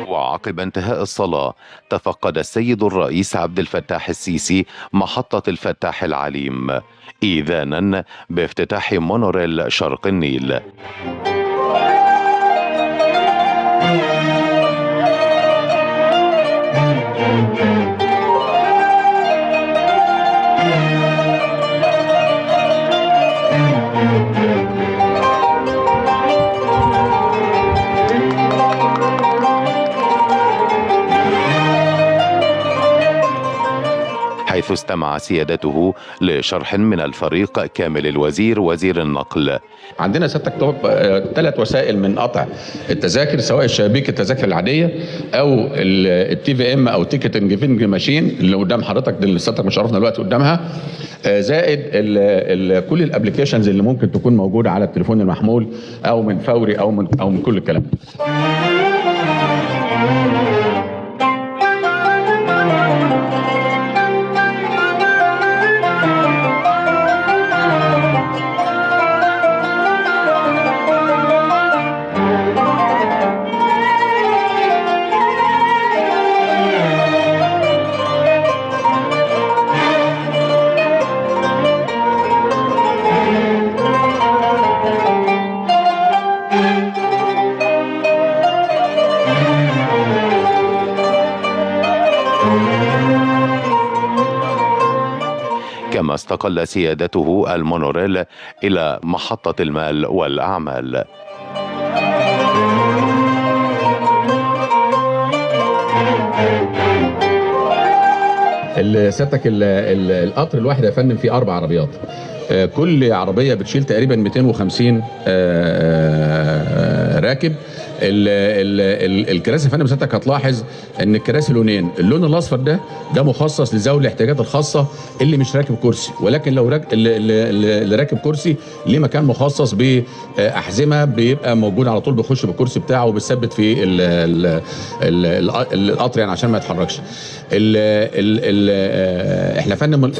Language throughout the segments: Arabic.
وعقب انتهاء الصلاة تفقد السيد الرئيس عبد الفتاح السيسي محطة الفتاح العليم إذانا بافتتاح مونوريل شرق النيل. حيث استمع سيادته لشرح من الفريق كامل الوزير وزير النقل. عندنا سيادتك ثلاث وسائل من قطع التذاكر، سواء شبابيك التذاكر العاديه او التي في ام او تيكتنج فينج ماشين اللي قدام حضرتك دي اللي سيادتك مشرفنا دلوقتي قدامها، زائد كل الابلكيشنز اللي ممكن تكون موجوده على التليفون المحمول او من فوري او من كل الكلام ده. كما استقل سيادته المونوريل إلى محطة المال والأعمال. سيادتك القطر الواحد يا فندم فيه 4 عربيات، كل عربيه بتشيل تقريبا 250 راكب. الكراسي يا فندم سيادتك هتلاحظ ان الكراسي لونين، اللون الاصفر ده مخصص لذوي الاحتياجات الخاصه اللي مش راكب كرسي، ولكن لو اللي راكب كرسي ليه مكان مخصص باحزمه بيبقى موجود على طول، بيخش بالكرسي بتاعه وبيثبت في القطر يعني عشان ما يتحركش. احنا فندم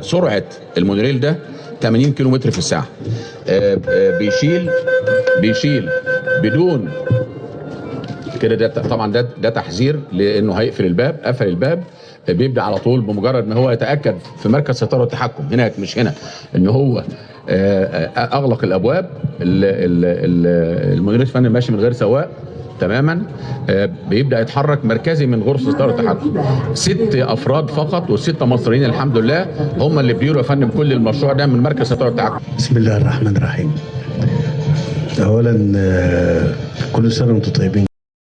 سرعه المونوريل ده 80 كيلو متر في الساعه، بيشيل بدون كده. ده طبعا ده تحذير لانه هيقفل الباب، قفل الباب بيبدا على طول بمجرد ما هو يتاكد في مركز السيطره والتحكم هناك مش هنا ان هو اغلق الابواب. المونوريل فندم ماشي من غير سواق تماما، بيبدا يتحرك مركزي من غرفه السيطره والتحكم. 6 افراد فقط و6 مصريين الحمد لله هم اللي بيديروا يا فندم كل المشروع ده من مركز السيطره والتحكم. بسم الله الرحمن الرحيم. اولا كل سنه وانتم طيبين.